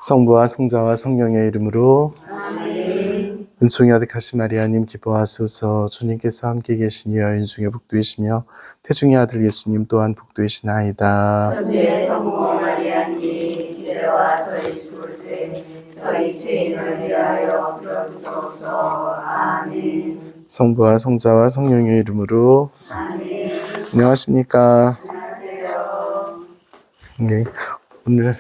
성부와 성자와 성령의 이름으로 아멘. 은총이 아득하신 마리아님 기뻐하소서. 주님께서 함께 계시니 여인 중에 복되시며 태중의 아들 예수님 또한 복되시나이다. 천주의 성모 마리아님 이제와 저희 죽을 때 저희 죄인을 위하여 빌어주소서. 아멘. 성부와 성자와 성령의 이름으로 아멘. 안녕하십니까. 안녕하세요. 네, 오늘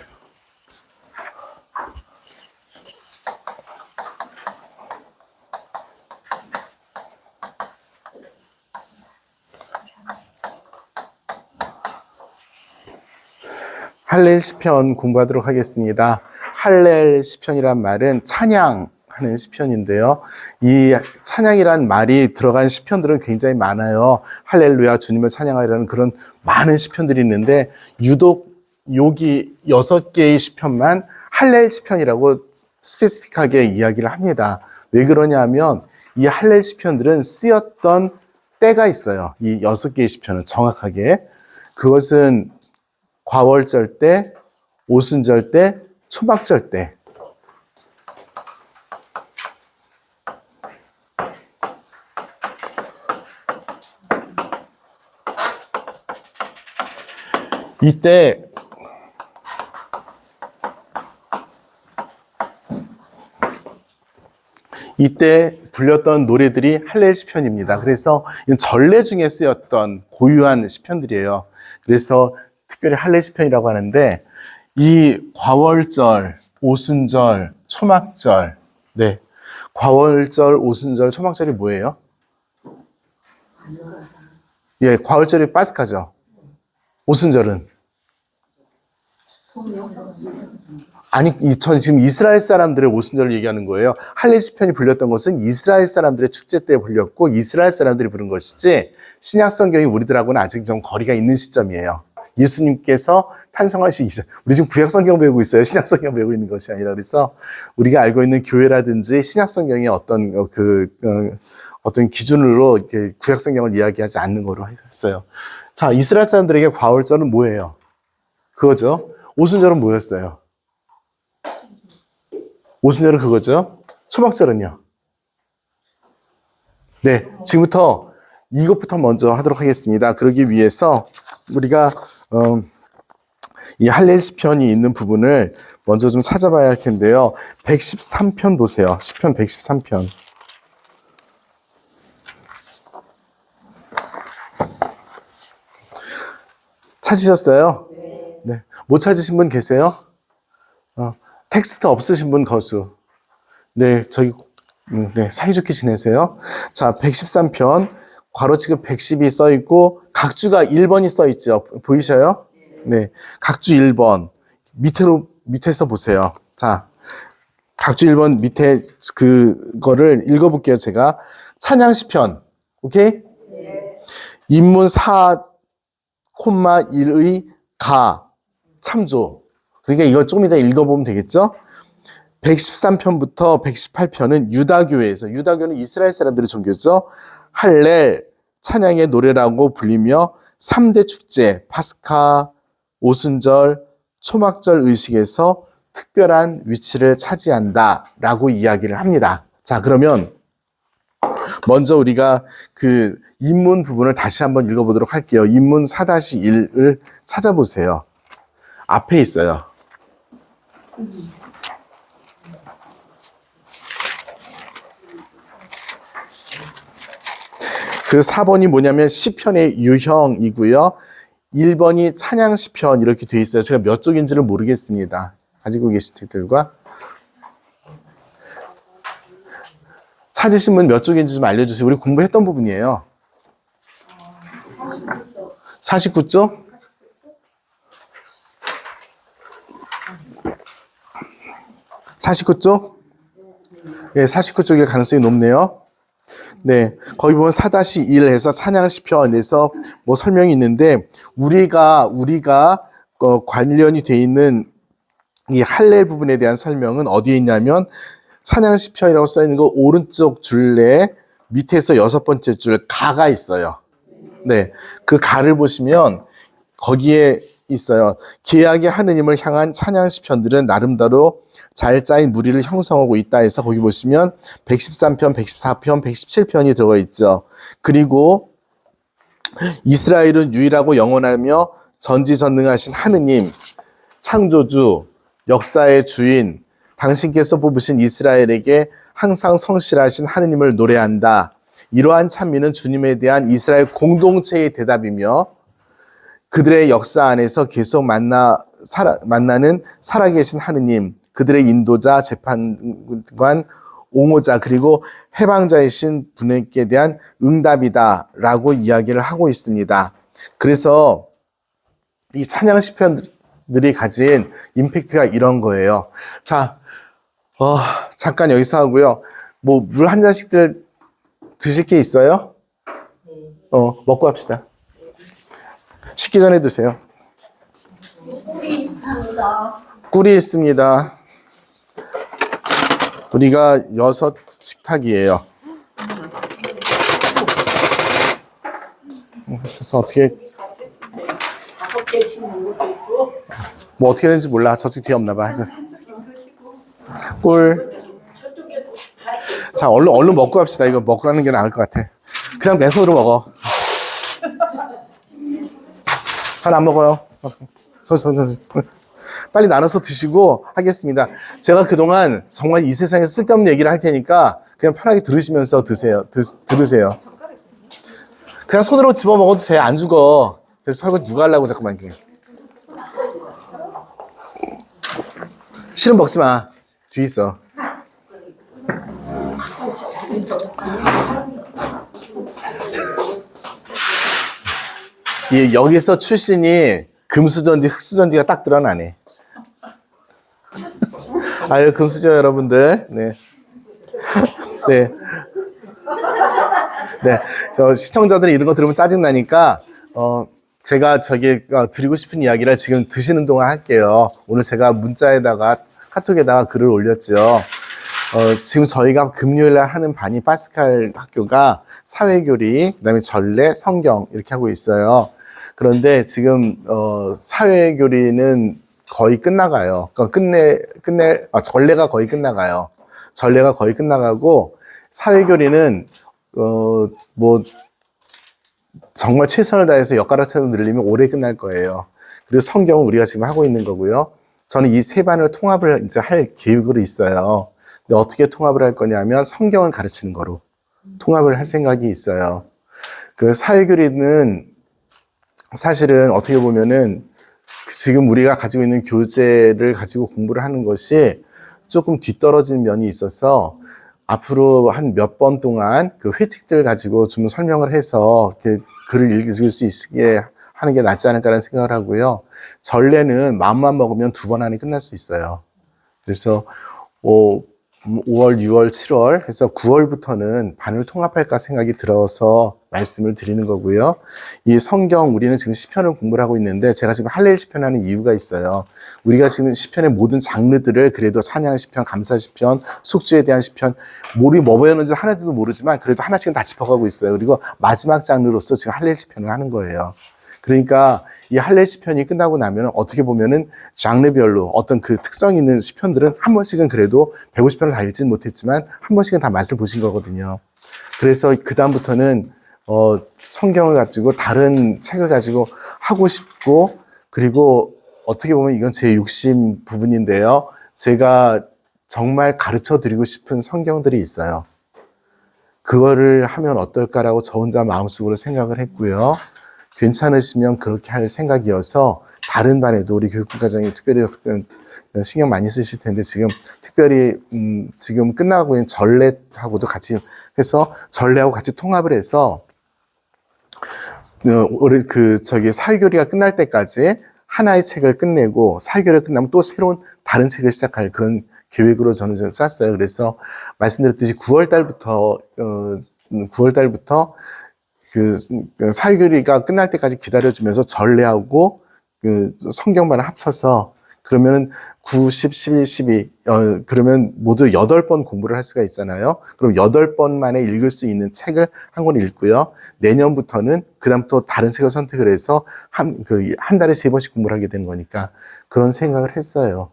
할렐 시편 공부하도록 하겠습니다. 할렐 시편이란 말은 찬양하는 시편인데요. 이 찬양이란 말이 들어간 시편들은 굉장히 많아요. 할렐루야 주님을 찬양하려는 그런 많은 시편들이 있는데 유독 여기 6개의 시편만 할렐 시편이라고 스페시픽하게 이야기를 합니다. 왜 그러냐 하면 이 할렐 시편들은 쓰였던 때가 있어요. 이 6개의 시편은 정확하게. 그것은 과월절 때, 오순절 때, 초막절 때. 이때 불렸던 노래들이 할렐 시편입니다. 그래서 전래 중에 쓰였던 고유한 시편들이에요. 그래서 특별히 할렐 시편이라고 하는데 이 과월절, 오순절, 초막절, 네, 과월절, 오순절, 초막절이 뭐예요? 예, 과월절이 파스카죠. 오순절은 아니, 지금 이스라엘 사람들의 오순절을 얘기하는 거예요. 할례 시편이 불렸던 것은 이스라엘 사람들의 축제 때 불렸고 이스라엘 사람들이 부른 것이지 신약 성경이 우리들하고는 아직 좀 거리가 있는 시점이에요. 예수님께서 탄생하시기 전, 우리 지금 구약 성경 배우고 있어요. 신약 성경 배우고 있는 것이 아니라. 그래서 우리가 알고 있는 교회라든지 신약 성경의 어떤 기준으로 이렇게 구약 성경을 이야기하지 않는 거로 했어요. 자, 이스라엘 사람들에게 과월절은 뭐예요? 그거죠. 오순절은 뭐였어요? 오순절은 그거죠. 초막절은요? 네, 지금부터 이것부터 먼저 하도록 하겠습니다. 그러기 위해서 우리가 이 할렐 시편이 있는 부분을 먼저 좀 찾아봐야 할 텐데요. 113편 보세요. 시편 113편. 찾으셨어요? 네. 못 찾으신 분 계세요? 텍스트 없으신 분 거수. 네, 네, 사이좋게 지내세요. 자, 113편, 괄호치고 110이 써있고, 각주가 1번이 써있죠. 보이셔요? 네, 각주 1번. 밑에서 보세요. 자, 각주 1번 밑에 그거를 읽어볼게요, 제가. 찬양시편. 오케이? 인문 4,1의 가, 참조. 그러니까 이걸 조금 이따 읽어보면 되겠죠? 113편부터 118편은 유다교회에서, 유다교는 이스라엘 사람들의 종교죠. 할렐, 찬양의 노래라고 불리며 3대 축제, 파스카, 오순절, 초막절 의식에서 특별한 위치를 차지한다라고 이야기를 합니다. 자, 그러면 먼저 우리가 그 인문 부분을 다시 한번 읽어보도록 할게요. 인문 4-1을 찾아보세요. 앞에 있어요. 그 4번이 뭐냐면 시편의 유형이고요. 1번이 찬양 시편 이렇게 돼 있어요. 제가 몇 쪽인지를 모르겠습니다. 가지고 계신 책들과 찾으신 분 몇 쪽인지 좀 알려주세요. 우리 공부했던 부분이에요. 49쪽? 49쪽? 네, 49쪽일 가능성이 높네요. 네, 거기 보면 4-1 해서 찬양 시편에서 뭐 설명이 있는데 우리가 관련이 돼 있는 이 할렐 부분에 대한 설명은 어디에 있냐면 찬양 시편이라고 써 있는 거 오른쪽 줄에 밑에서 6번째 줄 가가 있어요. 네, 그 가를 보시면 거기에 있어요. 기이하게 하느님을 향한 찬양 시편들은 나름대로 잘 짜인 무리를 형성하고 있다 해서 거기 보시면 113편, 114편, 117편이 들어가 있죠. 그리고 이스라엘은 유일하고 영원하며 전지전능하신 하느님, 창조주, 역사의 주인, 당신께서 뽑으신 이스라엘에게 항상 성실하신 하느님을 노래한다. 이러한 찬미는 주님에 대한 이스라엘 공동체의 대답이며 그들의 역사 안에서 계속 만나는 살아계신 하느님, 그들의 인도자, 재판관, 옹호자, 그리고 해방자이신 분에게 대한 응답이다라고 이야기를 하고 있습니다. 그래서 이 찬양 시편들이 가진 임팩트가 이런 거예요. 자, 잠깐 여기서 하고요. 뭐 물 한 잔씩들 드실 게 있어요? 먹고 합시다. 식기 전에 드세요. 꿀이 있습니다. 꿀이 있습니다. 우리가 6 식탁이에요. 그래서 어떻게 5개씩 먹는 것도 있고. 뭐 어떻게 되는지 몰라. 저쪽 뒤에 없나 봐. 꿀. 자, 얼른 먹고 합시다. 이거 먹고 하는 게 나을 것 같아. 그냥 내 손으로 먹어. 잘 안 먹어요. 빨리 나눠서 드시고 하겠습니다. 제가 그동안 정말 이 세상에서 쓸데없는 얘기를 할 테니까 그냥 편하게 들으시면서 들으세요. 그냥 손으로 집어 먹어도 돼. 안 죽어. 그래서 설거지 누가 하려고 잠깐만. 싫으면 먹지 마. 뒤에 있어. 여기서 출신이 금수전지, 흑수전지가 딱 드러나네. 아유, 금수저 여러분들. 네. 네. 네. 저 시청자들이 이런 거 들으면 짜증나니까, 제가 드리고 싶은 이야기를 지금 드시는 동안 할게요. 오늘 제가 문자에다가, 카톡에다가 글을 올렸죠. 지금 저희가 금요일날 하는 반이 파스칼 학교가 사회교리, 그 다음에 전례, 성경 이렇게 하고 있어요. 그런데 지금 사회교리는 거의 끝나가요. 그러니까 전례가 거의 끝나가요. 전례가 거의 끝나가고 사회교리는 뭐 정말 최선을 다해서 엿가락처럼 늘리면 올해 끝날 거예요. 그리고 성경은 우리가 지금 하고 있는 거고요. 저는 이 세 반을 통합을 이제 할 계획으로 있어요. 근데 어떻게 통합을 할 거냐면 성경을 가르치는 거로 통합을 할 생각이 있어요. 그 사회교리는 사실은 어떻게 보면은 지금 우리가 가지고 있는 교재를 가지고 공부를 하는 것이 조금 뒤떨어진 면이 있어서 앞으로 한 몇 번 동안 그 회칙들 가지고 좀 설명을 해서 이렇게 글을 읽을 수 있게 하는 게 낫지 않을까라는 생각을 하고요. 전례는 마음만 먹으면 2번 안에 끝날 수 있어요. 그래서 5월, 6월, 7월 해서 9월부터는 반을 통합할까 생각이 들어서 말씀을 드리는 거고요. 이 성경 우리는 지금 시편을 공부를 하고 있는데 제가 지금 할렐 시편 하는 이유가 있어요. 우리가 지금 시편의 모든 장르들을 그래도 찬양 시편, 감사 시편, 숙주에 대한 시편 우리 뭐 배웠는지 하나도 모르지만 그래도 하나씩은 다 짚어가고 있어요. 그리고 마지막 장르로서 지금 할렐 시편을 하는 거예요. 그러니까 이 할례 시편이 끝나고 나면 어떻게 보면은 장르별로 어떤 그 특성 있는 시편들은 한 번씩은 그래도 150편을 다 읽지는 못했지만 한 번씩은 다 맛을 보신 거거든요. 그래서 그 다음부터는 성경을 가지고 다른 책을 가지고 하고 싶고 그리고 어떻게 보면 이건 제 욕심 부분인데요. 제가 정말 가르쳐 드리고 싶은 성경들이 있어요. 그거를 하면 어떨까라고 저 혼자 마음속으로 생각을 했고요. 괜찮으시면 그렇게 할 생각이어서 다른 반에도 우리 교육부과장이 특별히 신경 많이 쓰실 텐데 지금 특별히 지금 끝나고 있는 전례하고도 같이 해서 전례하고 같이 통합을 해서 우리 사회교리가 끝날 때까지 하나의 책을 끝내고 사회교리가 끝나면 또 새로운 다른 책을 시작할 그런 계획으로 저는 좀 짰어요. 그래서 말씀드렸듯이 9월 달부터 그 사회교리가 끝날 때까지 기다려주면서 전례하고 그 성경만을 합쳐서 그러면은 9, 10, 11, 12, 그러면 모두 8번 공부를 할 수가 있잖아요. 그럼 8번 만에 읽을 수 있는 책을 한 권 읽고요. 내년부터는 그다음부터 다른 책을 선택을 해서 한 달에 3번씩 공부를 하게 되는 거니까 그런 생각을 했어요.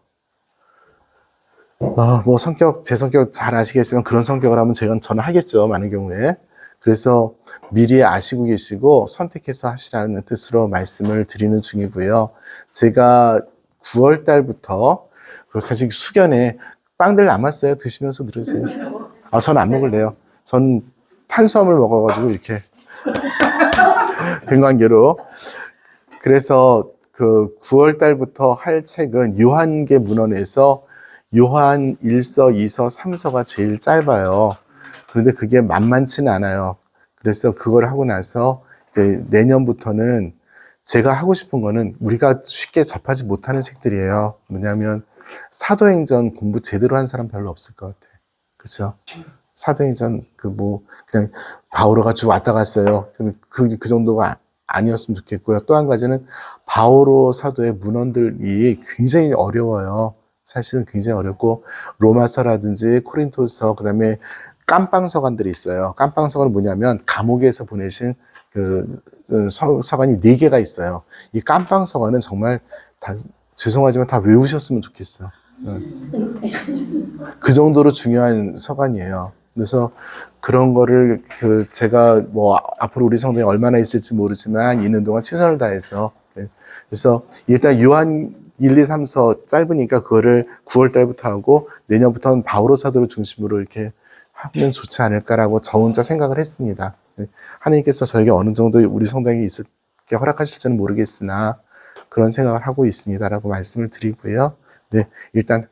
뭐 제 성격 잘 아시겠지만 그런 성격을 하면 저는 하겠죠. 많은 경우에. 그래서 미리 아시고 계시고 선택해서 하시라는 뜻으로 말씀을 드리는 중이고요. 제가 9월 달부터 아직 숙연에 빵들 남았어요. 드시면서 들으세요. 저는 안 먹을래요. 전 탄수화물 먹어가지고 이렇게 된 관계로. 그래서 그 9월 달부터 할 책은 요한계 문헌에서 요한 1서, 2서, 3서가 제일 짧아요. 그런데 그게 만만치는 않아요. 그래서 그걸 하고 나서 이제 내년부터는 제가 하고 싶은 거는 우리가 쉽게 접하지 못하는 책들이에요. 뭐냐면 사도행전 공부 제대로 한 사람 별로 없을 것 같아. 그렇죠? 사도행전 그냥 바오로가 쭉 왔다 갔어요. 그 정도가 아니었으면 좋겠고요. 또 한 가지는 바오로 사도의 문헌들이 굉장히 어려워요. 사실은 굉장히 어렵고 로마서라든지 코린토서 그다음에 깜빵서관들이 있어요. 깜빵서관은 뭐냐면 감옥에서 보내신 서관이 4개가 있어요. 이 깜빵서관은 정말 죄송하지만 다 외우셨으면 좋겠어. 그 정도로 중요한 서관이에요. 그래서 그런 거를 제가 앞으로 우리 성도에 얼마나 있을지 모르지만 있는 동안 최선을 다해서 그래서 일단 요한 1, 2, 3서 짧으니까 그거를 9월 달부터 하고 내년부터는 바오로 사도를 중심으로 이렇게 하면 좋지 않을까라고 저 혼자 생각을 했습니다. 하나님께서 저에게 어느 정도 우리 성도에게 있을게 허락하실지는 모르겠으나 그런 생각을 하고 있습니다라고 말씀을 드리고요. 네, 일단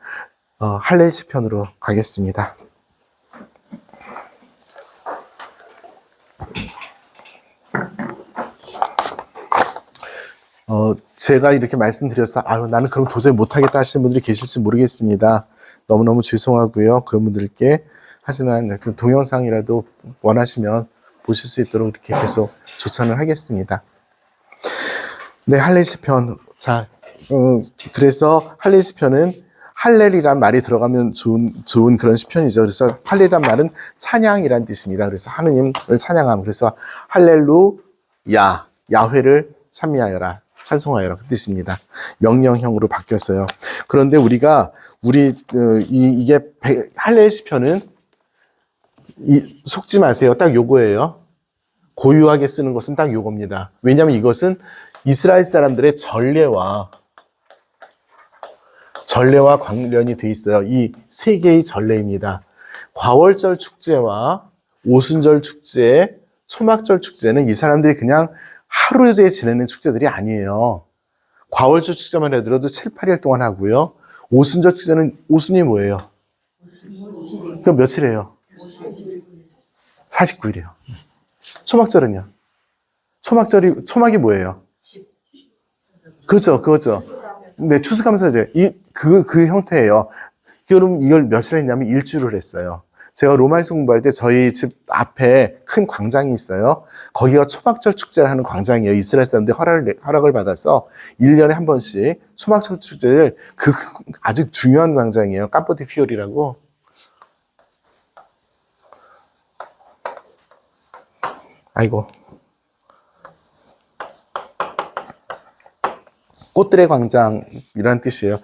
할례 시편으로 가겠습니다. 제가 이렇게 말씀드려서 나는 그럼 도저히 못하겠다 하시는 분들이 계실지 모르겠습니다. 너무너무 죄송하고요. 그런 분들께 하지만 동영상이라도 원하시면 보실 수 있도록 이렇게 계속 조찬을 하겠습니다. 네, 할례 시편. 자, 그래서 할례 시편은 할렐이란 말이 들어가면 좋은 그런 시편이죠. 그래서 할렐이란 말은 찬양이란 뜻입니다. 그래서 하느님을 찬양함. 그래서 할렐루야, 야훼를 찬미하여라, 찬송하여라 그 뜻입니다. 명령형으로 바뀌었어요. 그런데 이게 할례 시편은 속지 마세요. 딱 요거예요. 고유하게 쓰는 것은 딱 요겁니다. 왜냐하면 이것은 이스라엘 사람들의 전례와 관련이 돼 있어요. 이 3개의 전례입니다. 과월절 축제와 오순절 축제, 초막절 축제는 이 사람들이 그냥 하루에 지내는 축제들이 아니에요. 과월절 축제만 해도 7, 8일 동안 하고요. 오순절 축제는 오순이 뭐예요? 그럼 며칠이에요? 49일이에요. 초막절은요? 초막이 뭐예요? 그거죠. 네, 추수감사제. 그 형태예요. 그럼 이걸 며칠 했냐면 일주일을 했어요. 제가 로마에서 공부할 때 저희 집 앞에 큰 광장이 있어요. 거기가 초막절 축제를 하는 광장이에요. 이스라엘 사람들이 허락을 받아서 1년에 한 번씩 초막절 축제를 아주 중요한 광장이에요. 까포디 피오리라고. 아이고. 꽃들의 광장이라는 뜻이에요.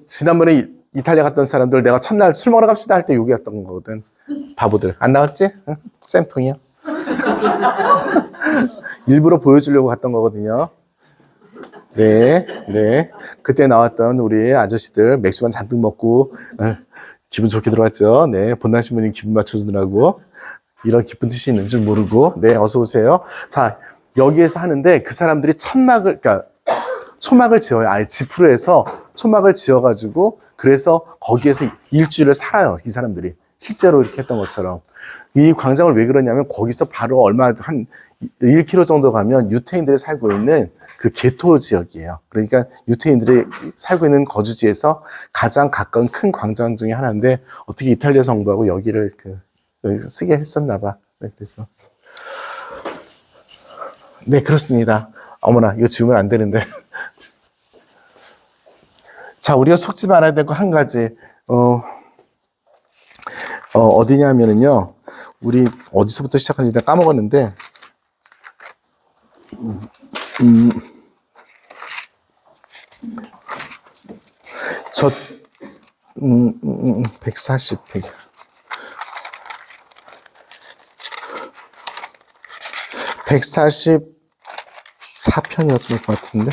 지난번에 이탈리아 갔던 사람들 내가 첫날 술 먹으러 갑시다 할 때 여기였던 거거든. 바보들. 안 나왔지? 응? 쌤통이요. 일부러 보여주려고 갔던 거거든요. 네. 그때 나왔던 우리 아저씨들 맥주만 잔뜩 먹고 기분 좋게 들어왔죠. 네. 본나신 분이 기분 맞춰주느라고 이런 기쁜 뜻이 있는 줄 모르고. 네, 어서 오세요. 자, 여기에서 하는데 그 사람들이 초막을 지어요. 아예 지프로 해서 초막을 지어가지고 그래서 거기에서 일주일을 살아요. 이 사람들이. 실제로 이렇게 했던 것처럼. 이 광장을 왜 그러냐면 거기서 바로 한 1km 정도 가면 유태인들이 살고 있는 그 게토 지역이에요. 그러니까 유태인들이 살고 있는 거주지에서 가장 가까운 큰 광장 중에 하나인데 어떻게 이탈리아 정부하고 여기를 쓰게 했었나 봐. 네, 그래서. 네, 그렇습니다. 어머나, 이거 지우면 안 되는데. 자, 우리가 속지 말아야 될 거 한 가지. 어디냐면은요, 우리 어디서부터 시작하는지 내가 까먹었는데, 저, 140, 144편이었던 것 같은데,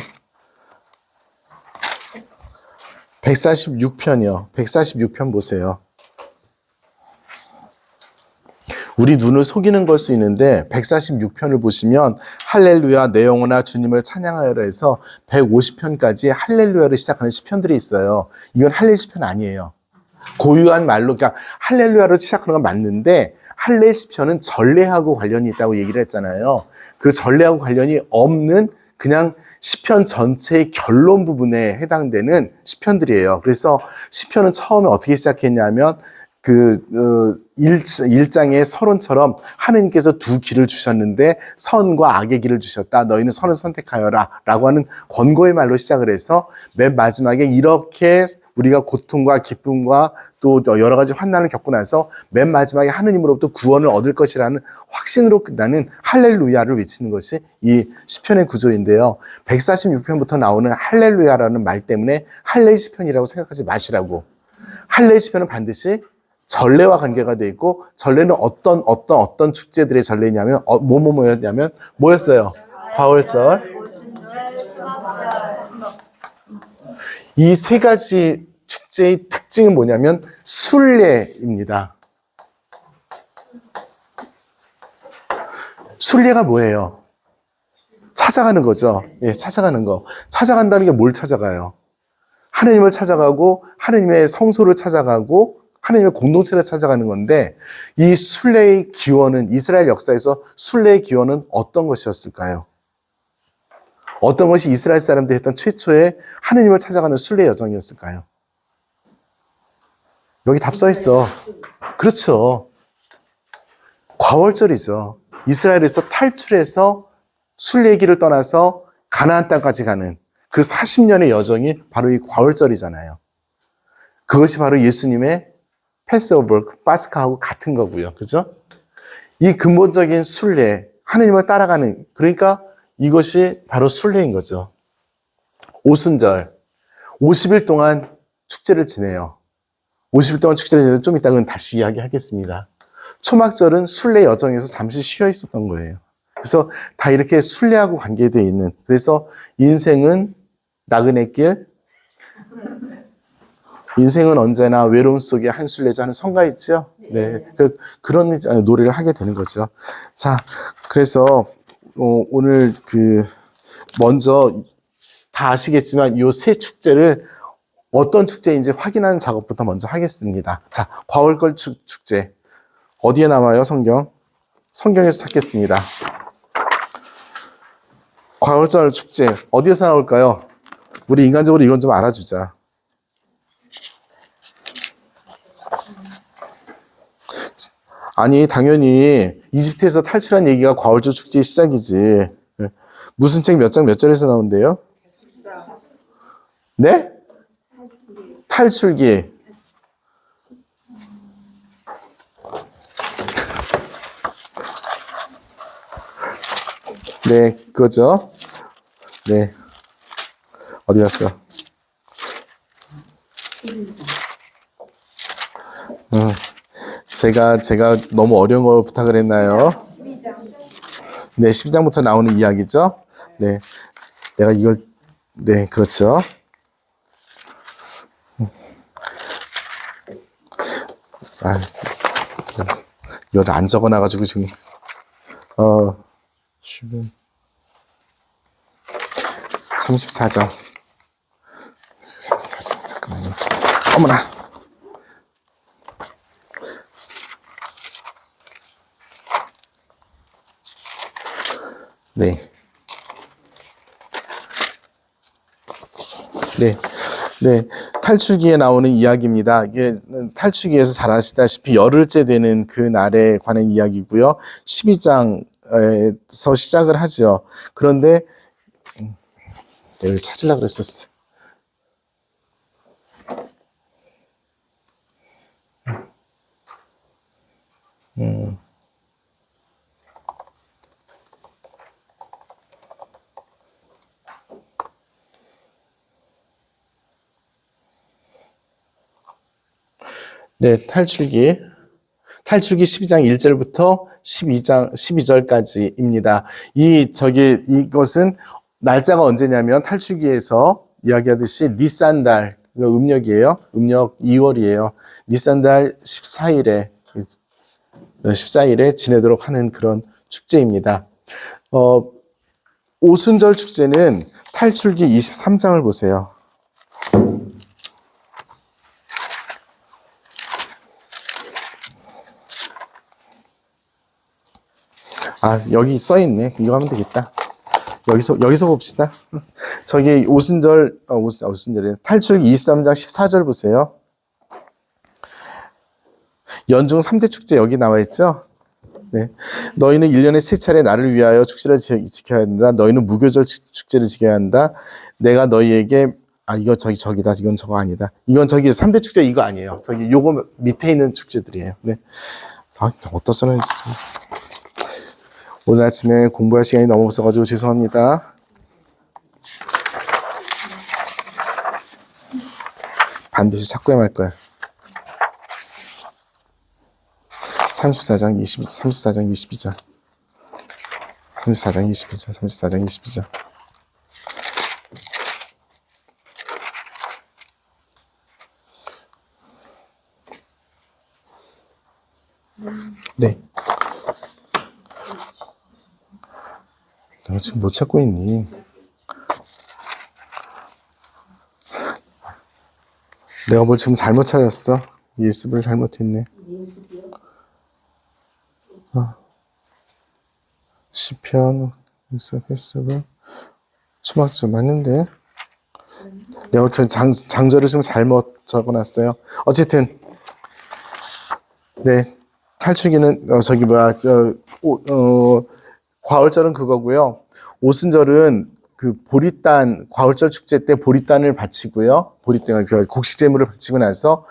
146편이요. 146편 보세요. 우리 눈을 속이는 걸 수 있는데 146편을 보시면 할렐루야 내 영혼아 주님을 찬양하여라 해서 150편까지 할렐루야를 시작하는 시편들이 있어요. 이건 할렐 시편 아니에요. 고유한 말로, 그러니까 할렐루야로 시작하는 건 맞는데 할렐 시편은 전례하고 관련이 있다고 얘기를 했잖아요. 그 전례하고 관련이 없는 그냥 시편 전체의 결론 부분에 해당되는 시편들이에요. 그래서 시편은 처음에 어떻게 시작했냐면 그 1장의 서론처럼 하느님께서 두 길을 주셨는데 선과 악의 길을 주셨다. 너희는 선을 선택하여라 라고 하는 권고의 말로 시작을 해서 맨 마지막에 이렇게 우리가 고통과 기쁨과 또 여러 가지 환난을 겪고 나서 맨 마지막에 하느님으로부터 구원을 얻을 것이라는 확신으로 끝나는 할렐루야를 외치는 것이 이 시편의 구조인데요. 146편부터 나오는 할렐루야라는 말 때문에 할례 시편이라고 생각하지 마시라고. 할례 시편은 반드시 전례와 관계가 돼 있고, 전례는 어떤 축제들의 전례냐면 뭐였냐면 뭐였어요? 과월절. 이 세 가지 축제의 특징은 뭐냐면 순례입니다. 순례가 뭐예요? 찾아가는 거죠. 예, 찾아가는 거. 찾아간다는 게 뭘 찾아가요? 하느님을 찾아가고 하느님의 성소를 찾아가고 하느님의 공동체를 찾아가는 건데, 이 순례의 기원은, 이스라엘 역사에서 순례의 기원은 어떤 것이었을까요? 어떤 것이 이스라엘 사람들이 했던 최초의 하느님을 찾아가는 순례 여정이었을까요? 여기 답 써 있어. 그렇죠. 과월절이죠. 이스라엘에서 탈출해서 순례의 길을 떠나서 가나안 땅까지 가는 그 40년의 여정이 바로 이 과월절이잖아요. 그것이 바로 예수님의 패스오버, 파스카하고 같은 거고요. 그죠? 이 근본적인 순례, 하느님을 따라가는, 그러니까 이것이 바로 순례인 거죠. 오순절, 50일 동안 축제를 지내요. 50일 동안 축제를 지내는데 좀 이따 다시 이야기하겠습니다. 초막절은 순례 여정에서 잠시 쉬어 있었던 거예요. 그래서 다 이렇게 순례하고 관계되어 있는, 그래서 인생은 나그네 길, 인생은 언제나 외로움 속에 한 순례자 하는 성가 있죠? 네. 그런 노래를 하게 되는 거죠. 자, 그래서, 오늘 먼저 다 아시겠지만 이 세 축제를 어떤 축제인지 확인하는 작업부터 먼저 하겠습니다. 자, 과월절 축제. 어디에 나와요, 성경? 성경에서 찾겠습니다. 과월절 축제. 어디에서 나올까요? 우리 인간적으로 이건 좀 알아주자. 아니, 당연히 이집트에서 탈출한 얘기가 과월절 축제의 시작이지. 무슨 책 몇 장 몇 절에서 나온대요? 네? 탈출기. 네, 그거죠. 네. 어디 갔어? 제가 너무 어려운 걸 부탁을 했나요? 네, 12장부터 나오는 이야기죠. 네. 내가 이걸, 네, 그렇죠. 이거 안 적어놔가지고 지금, 34장. 34장, 잠깐만요. 어머나. 네. 네. 네. 탈출기에 나오는 이야기입니다. 이게 탈출기에서 잘 아시다시피 열흘째 되는 그 날에 관한 이야기고요. 12장에서 시작을 하죠. 그런데, 내가 찾으려고 그랬었어. 네, 탈출기 12장 1절부터 12절까지입니다. 이것은 날짜가 언제냐면 탈출기에서 이야기하듯이 니산달, 음력이에요. 음력 2월이에요. 니산달 14일에 지내도록 하는 그런 축제입니다. 오순절 축제는 탈출기 23장을 보세요. 여기 써있네. 이거 하면 되겠다. 여기서 봅시다. 저기 오순절에 탈출기 23장 14절 보세요. 연중 3대 축제 여기 나와 있죠? 네. 너희는 1년에 3차례 나를 위하여 축제를 지켜야 한다. 너희는 무교절 축제를 지켜야 한다. 내가 너희에게 이거 저기다. 이건 저거 아니다. 이건 저기 3대 축제 이거 아니에요. 저기 요거 밑에 있는 축제들이에요. 네. 어디다 써놨는지 오늘 아침에 공부할 시간이 너무 없어가지고 죄송합니다. 반드시 찾고 말 거야. 34장 22절. 34장 22절. 네. 내가 지금 뭐 찾고 있니? 내가 뭘 지금 잘못 찾았어. 예습을 잘못했네. 시편, 헬스가 초막절 맞는데? 내가 장절을 지금 잘못 적어놨어요. 어쨌든 네, 탈출기는 과월절은 그거고요. 오순절은 그 보리단 과월절 축제 때 보리단을 바치고요. 보리단 곡식 제물을 바치고 나서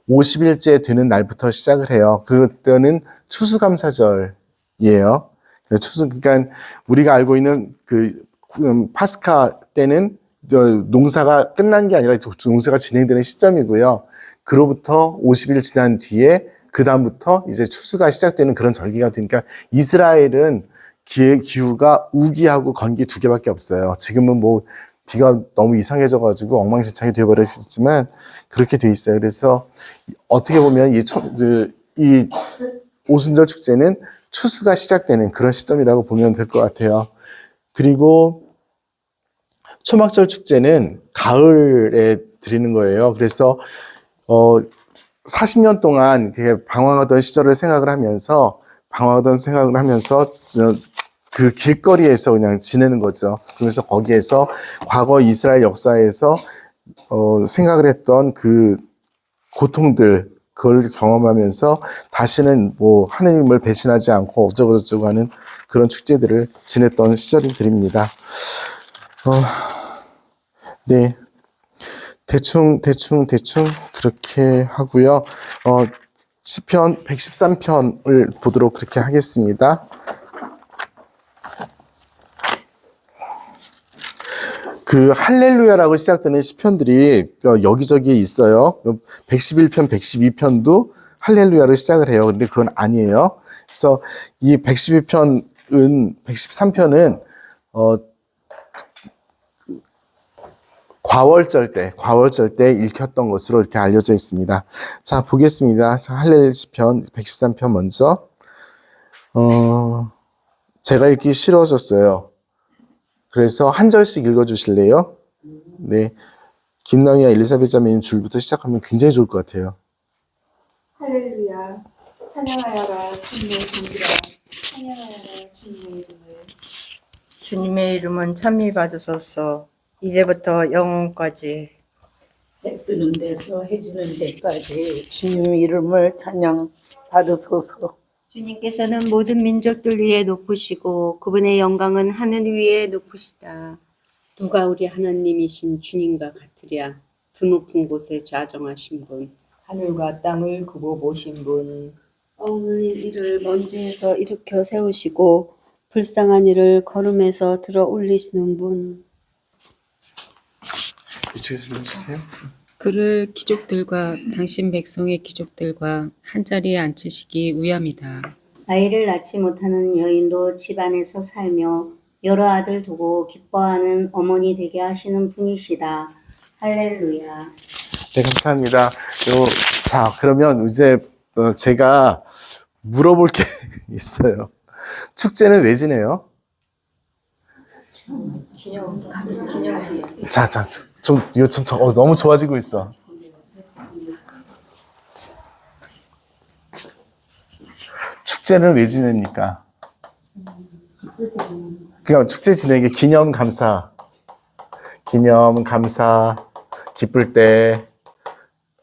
50일째 되는 날부터 시작을 해요. 그때는 추수감사절이에요. 그러니까 우리가 알고 있는 파스카 때는 농사가 끝난 게 아니라 농사가 진행되는 시점이고요. 그로부터 50일 지난 뒤에 그 다음부터 이제 추수가 시작되는 그런 절기가 되니까 이스라엘은 기후가 우기하고 건기 두 개밖에 없어요. 지금은 뭐 비가 너무 이상해져가지고 엉망진창이 되어버렸지만 그렇게 돼 있어요. 그래서 어떻게 보면 이 오순절 축제는 추수가 시작되는 그런 시점이라고 보면 될 것 같아요. 그리고 초막절 축제는 가을에 드리는 거예요. 그래서 40년 동안 방황하던 시절을 생각을 하면서 그 길거리에서 그냥 지내는 거죠. 그래서 거기에서 과거 이스라엘 역사에서 생각을 했던 그 고통들 그걸 경험하면서 다시는 뭐 하나님을 배신하지 않고 어쩌고저쩌고 하는 그런 축제들을 지냈던 시절들입니다. 네. 대충 그렇게 하고요. 시편 113편을 보도록 그렇게 하겠습니다. 그 할렐루야라고 시작되는 시편들이 여기저기에 있어요. 111편, 112편도 할렐루야로 시작을 해요. 근데 그건 아니에요. 그래서 이 113편은 과월절 때 읽혔던 것으로 이렇게 알려져 있습니다. 자, 보겠습니다. 할렐 시편 113편 먼저. 제가 읽기 싫어졌어요. 그래서 한 절씩 읽어주실래요? 네. 김나미와 엘리사벳 자매님 줄부터 시작하면 굉장히 좋을 것 같아요. 할렐루야. 찬양하여라 주님의 종기라. 찬양하여라 주님의 이름을. 주님의 이름은 찬미 받으소서. 이제부터 영원까지. 해 뜨는 데서 해지는 데까지 주님 이름을 찬양 받으소서. 주님께서는 모든 민족들 위에 높으시고 그분의 영광은 하늘 위에 높으시다. 누가 우리 하나님이신 주님과 같으랴. 두 높은 곳에 좌정하신 분. 하늘과 땅을 그고 보신 분. 억눌린 이를 먼지에서 일으켜 세우시고 불쌍한 이를 걸음에서 들어 올리시는 분. 이쪽에서 읽어주세요. 그를 귀족들과 당신 백성의 귀족들과 한자리에 앉히시기 위함이다. 아이를 낳지 못하는 여인도 집안에서 살며 여러 아들 두고 기뻐하는 어머니 되게 하시는 분이시다. 할렐루야. 네, 감사합니다. 자, 그러면 이제 제가 물어볼 게 있어요. 축제는 왜 지내요? 자, 이거 너무 좋아지고 있어. 축제는 왜 지냅니까? 그냥 축제 지내는 게 기념 감사, 기쁠 때,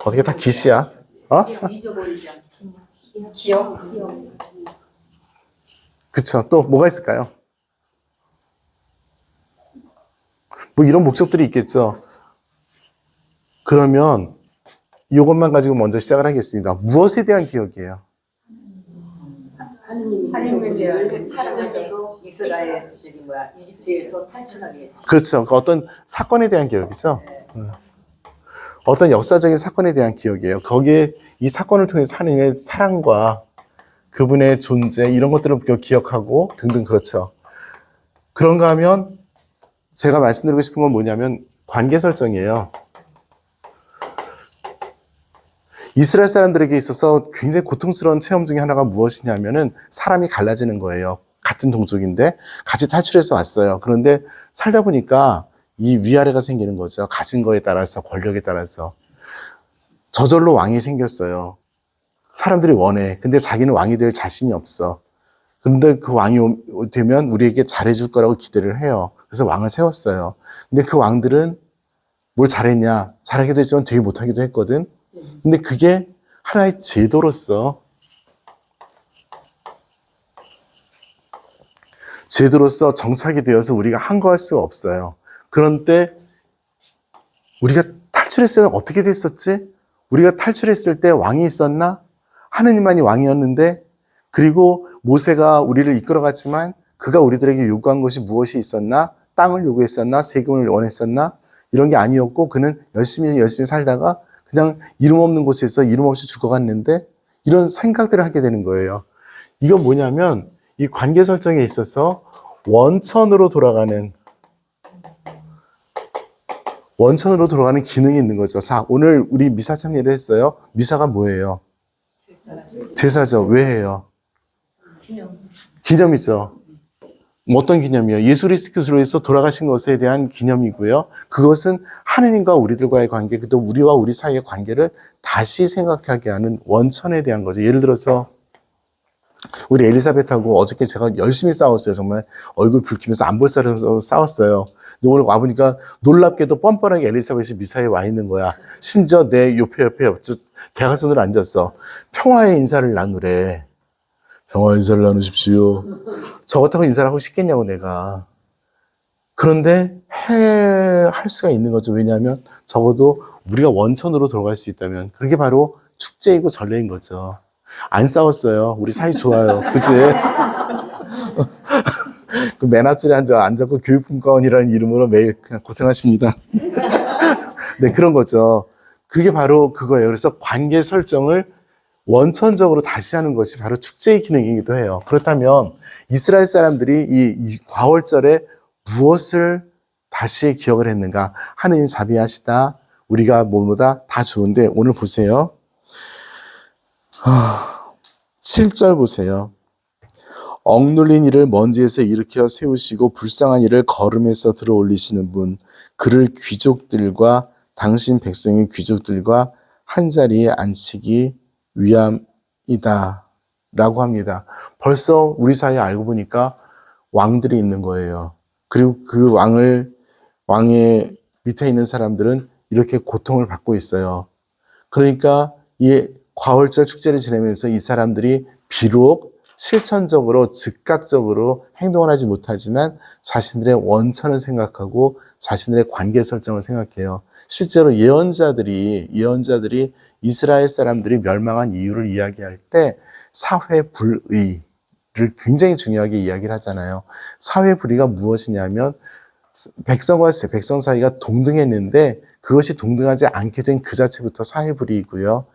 어떻게 다 기시야? 어? 기억? 그쵸. 또 뭐가 있을까요? 뭐 이런 목적들이 있겠죠. 그러면 이것만 가지고 먼저 시작을 하겠습니다. 무엇에 대한 기억이에요? 하나님을 사랑하셔서 이스라엘들이 이집트에서 탈출하게. 그렇죠. 그 어떤 사건에 대한 기억이죠. 어떤 역사적인 사건에 대한 기억이에요. 거기에 이 사건을 통해서 하나님의 사랑과 그분의 존재 이런 것들을 기억하고 등등 그렇죠. 그런가 하면 제가 말씀드리고 싶은 건 뭐냐면 관계 설정이에요. 이스라엘 사람들에게 있어서 굉장히 고통스러운 체험 중에 하나가 무엇이냐면은 사람이 갈라지는 거예요. 같은 동족인데 같이 탈출해서 왔어요. 그런데 살다 보니까 이 위아래가 생기는 거죠. 가진 거에 따라서, 권력에 따라서. 저절로 왕이 생겼어요. 사람들이 원해. 근데 자기는 왕이 될 자신이 없어. 근데 그 왕이 되면 우리에게 잘해줄 거라고 기대를 해요. 그래서 왕을 세웠어요. 근데 그 왕들은 뭘 잘했냐? 잘하기도 했지만 되게 못하기도 했거든. 근데 그게 하나의 제도로서 정착이 되어서 우리가 항거할 수가 없어요. 그런데 우리가 탈출했을 때 어떻게 됐었지? 우리가 탈출했을 때 왕이 있었나? 하느님만이 왕이었는데, 그리고 모세가 우리를 이끌어갔지만 그가 우리들에게 요구한 것이 무엇이 있었나? 땅을 요구했었나? 세금을 원했었나? 이런 게 아니었고 그는 열심히 살다가 그냥 이름 없는 곳에서 이름 없이 죽어갔는데 이런 생각들을 하게 되는 거예요. 이건 뭐냐면 이 관계 설정에 있어서 원천으로 돌아가는 기능이 있는 거죠. 자, 오늘 우리 미사 참여를 했어요. 미사가 뭐예요? 제사죠. 왜 해요? 기념이죠. 어떤 기념이요? 예수 그리스도로 해서 돌아가신 것에 대한 기념이고요. 그것은 하느님과 우리들과의 관계, 또 우리와 우리 사이의 관계를 다시 생각하게 하는 원천에 대한 거죠. 예를 들어서 우리 엘리사벳하고 어저께 제가 열심히 싸웠어요. 정말 얼굴 붉히면서 안 볼 사람으로 싸웠어요. 근데 오늘 와보니까 놀랍게도 뻔뻔하게 엘리사벳이 미사에 와 있는 거야. 심지어 내 옆에 대각선으로 앉았어. 평화의 인사를 나누래. 평화 인사를 나누십시오. 저 같다고 인사를 하고 싶겠냐고 내가. 그런데 할 수가 있는 거죠. 왜냐하면 적어도 우리가 원천으로 돌아갈 수 있다면 그게 바로 축제이고 전례인 거죠. 안 싸웠어요. 우리 사이 좋아요. 그치? 그 맨 앞줄에 앉았고 교육분과원이라는 이름으로 매일 그냥 고생하십니다. 네, 그런 거죠. 그게 바로 그거예요. 그래서 관계 설정을 원천적으로 다시 하는 것이 바로 축제의 기능이기도 해요. 그렇다면 이스라엘 사람들이 이 과월절에 무엇을 다시 기억을 했는가? 하느님 자비하시다. 우리가 뭐보다 다 좋은데 오늘 보세요. 7절 보세요. 억눌린 이를 먼지에서 일으켜 세우시고 불쌍한 이를 걸음에서 들어 올리시는 분, 그를 귀족들과 당신 백성의 귀족들과 한자리에 앉히기 위함이다 라고 합니다. 벌써 우리 사이에 알고 보니까 왕들이 있는 거예요. 그리고 그 왕의 밑에 있는 사람들은 이렇게 고통을 받고 있어요. 그러니까 이 과월절 축제를 지내면서 이 사람들이 비록 실천적으로 즉각적으로 행동을 하지 못하지만 자신들의 원천을 생각하고 자신들의 관계 설정을 생각해요. 실제로 예언자들이 이 이스라엘 사람들이 멸망한 이유를 이야기할 때 사회 불의를 굉장히 중요하게 이야기를 하잖아요. 사회 불의가 무엇이냐면 백성과 백성 사이가 동등했는데 그것이 동등하지 않게 된 그 자체부터 사회 불의이고요.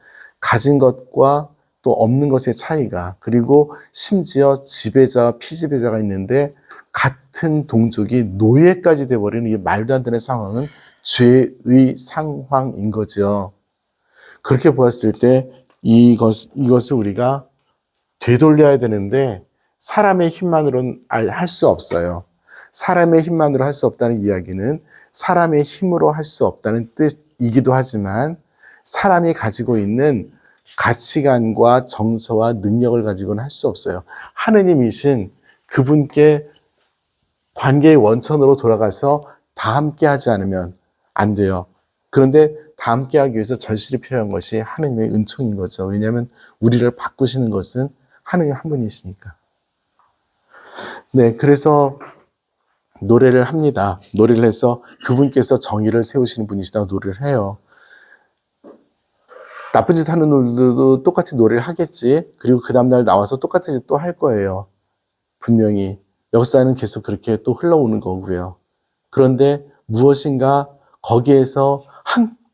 가진 것과 또 없는 것의 차이가, 그리고 심지어 지배자와 피지배자가 있는데 같은 동족이 노예까지 돼버리는 이 말도 안 되는 상황은 죄의 상황인 거죠. 그렇게 보았을 때 이것을 우리가 되돌려야 되는데 사람의 힘만으로는 할 수 없어요. 사람의 힘만으로 할 수 없다는 이야기는 사람의 힘으로 할 수 없다는 뜻이기도 하지만 사람이 가지고 있는 가치관과 정서와 능력을 가지고는 할 수 없어요. 하느님이신 그분께 관계의 원천으로 돌아가서 다 함께 하지 않으면 안 돼요. 그런데 다 함께 하기 위해서 절실히 필요한 것이 하느님의 은총인 거죠. 왜냐하면 우리를 바꾸시는 것은 하느님 한 분이시니까. 네, 그래서 노래를 합니다. 노래를 해서 그분께서 정의를 세우시는 분이시다고 노래를 해요. 나쁜 짓 하는 놈들도 똑같이 노래를 하겠지. 그리고 그 다음날 나와서 똑같은 짓 또 할 거예요. 분명히. 역사는 계속 그렇게 또 흘러오는 거고요. 그런데 무엇인가 거기에서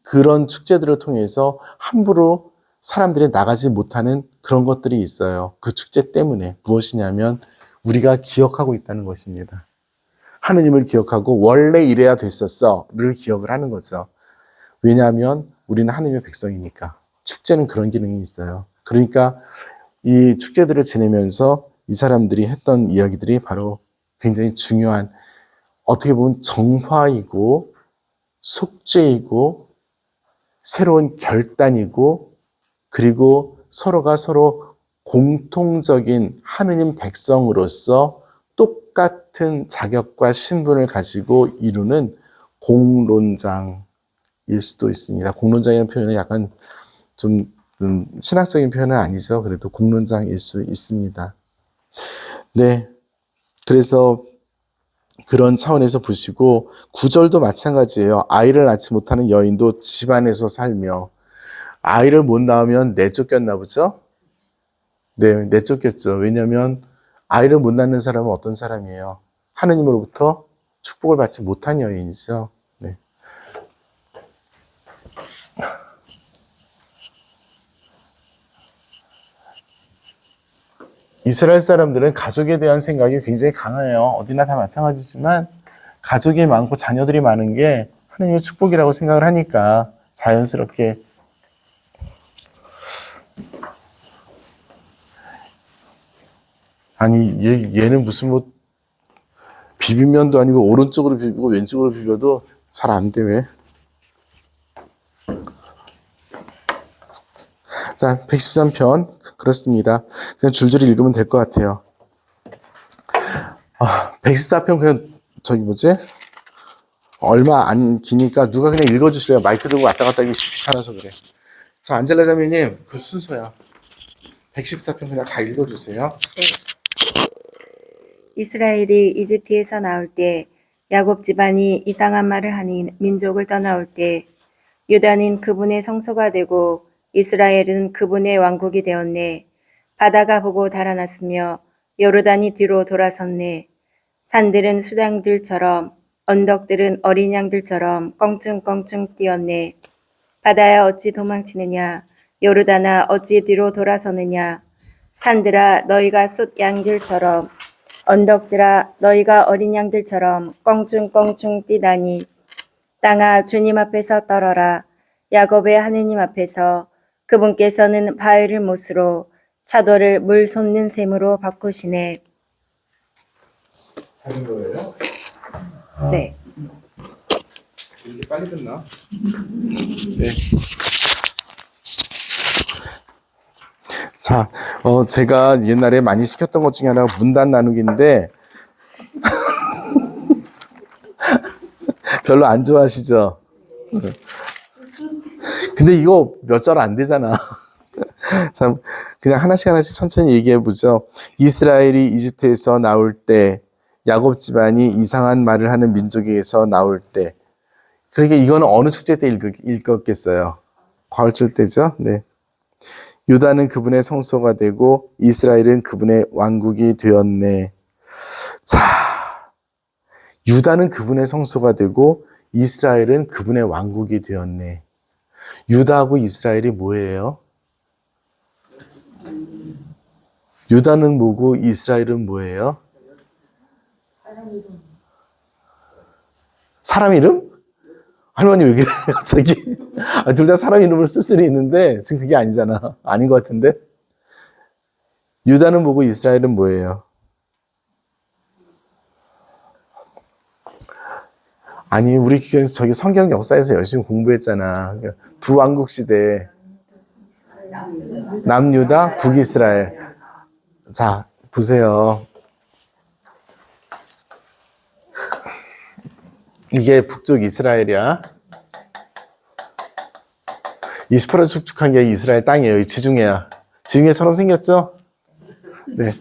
그런 축제들을 통해서 함부로 사람들이 나가지 못하는 그런 것들이 있어요. 그 축제 때문에. 무엇이냐면 우리가 기억하고 있다는 것입니다. 하느님을 기억하고 원래 이래야 됐었어를 기억을 하는 거죠. 왜냐하면 우리는 하느님의 백성이니까. 축제는 그런 기능이 있어요. 그러니까 이 축제들을 지내면서 이 사람들이 했던 이야기들이 바로 굉장히 중요한, 어떻게 보면 정화이고 속죄이고 새로운 결단이고, 그리고 서로가 서로 공통적인 하느님 백성으로서 똑같은 자격과 신분을 가지고 이루는 공론장일 수도 있습니다. 공론장이라는 표현은 약간 좀 신학적인 표현은 아니죠. 그래도 공론장일 수 있습니다. 네. 그래서 그런 차원에서 보시고 9절도 마찬가지예요. 아이를 낳지 못하는 여인도 집안에서 살며. 아이를 못 낳으면 내쫓겼나 보죠? 네, 내쫓겼죠. 왜냐하면 아이를 못 낳는 사람은 어떤 사람이에요? 하느님으로부터 축복을 받지 못한 여인이죠. 네. 이스라엘 사람들은 가족에 대한 생각이 굉장히 강해요. 어디나 다 마찬가지지만 가족이 많고 자녀들이 많은 게 하나님의 축복이라고 생각을 하니까 자연스럽게. 아니 얘는 무슨 뭐 비빔면도 아니고 오른쪽으로 비비고 왼쪽으로 비벼도 잘 안 돼. 왜? 자, 113편 그렇습니다. 그냥 줄줄이 읽으면 될 것 같아요. 114편 그냥 저기 뭐지? 얼마 안 기니까 누가 그냥 읽어주실래요? 마이크 들고 왔다 갔다 하기 귀찮아서 그래. 저 안젤라 자매님 그 순서야. 114편 그냥 다 읽어주세요. 이스라엘이 이집트에서 나올 때 야곱 집안이 이상한 말을 하니 민족을 떠나올 때 유다는 그분의 성소가 되고 이스라엘은 그분의 왕국이 되었네. 바다가 보고 달아났으며 요르단이 뒤로 돌아섰네. 산들은 수장들처럼 언덕들은 어린 양들처럼 껑충껑충 뛰었네. 바다야 어찌 도망치느냐. 요르단아 어찌 뒤로 돌아서느냐. 산들아 너희가 숫 양들처럼, 언덕들아 너희가 어린 양들처럼 껑충껑충 뛰다니. 땅아 주님 앞에서 떨어라. 야곱의 하느님 앞에서. 그분께서는 바위를 못으로 차돌을 물 솟는 샘으로 바꾸시네. 하는 거예요? 네. 이렇게 빨리 끝나? 네. 자, 제가 옛날에 많이 시켰던 것 중에 하나가 문단 나누기인데 별로 안 좋아하시죠? 근데 이거 몇 절 안 되잖아. 자, 그냥 하나씩 천천히 얘기해 보죠. 이스라엘이 이집트에서 나올 때, 야곱 집안이 이상한 말을 하는 민족에게서 나올 때. 그러니까 이거는 어느 축제 때 읽었겠어요? 가을철 때죠. 네. 유다는 그분의 성소가 되고 이스라엘은 그분의 왕국이 되었네. 자, 유다는 그분의 성소가 되고 이스라엘은 그분의 왕국이 되었네. 유다하고 이스라엘이 뭐예요? 유다는 뭐고 이스라엘은 뭐예요? 사람 이름? 할머니 왜 그래요, 갑자기? 둘 다 사람 이름을 쓸 수는 있는데, 지금 그게 아니잖아. 아닌 것 같은데? 유다는 뭐고 이스라엘은 뭐예요? 아니, 우리 저기 성경 역사에서 열심히 공부했잖아. 두 왕국 시대. 남유다, 북이스라엘. 자, 보세요. 이게 북쪽 이스라엘이야. 이 시퍼런 축축한 게 이스라엘 땅이에요. 이 지중해야. 지중해처럼 생겼죠? 네.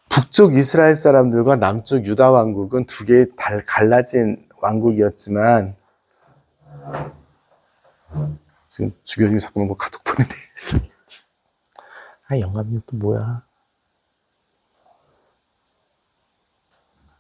북쪽 이스라엘 사람들과 남쪽 유다 왕국은 두 개의 갈라진 왕국이었지만, 지금 주교님이 자꾸 뭐 카톡 보내네. 아, 영감님 또 뭐야?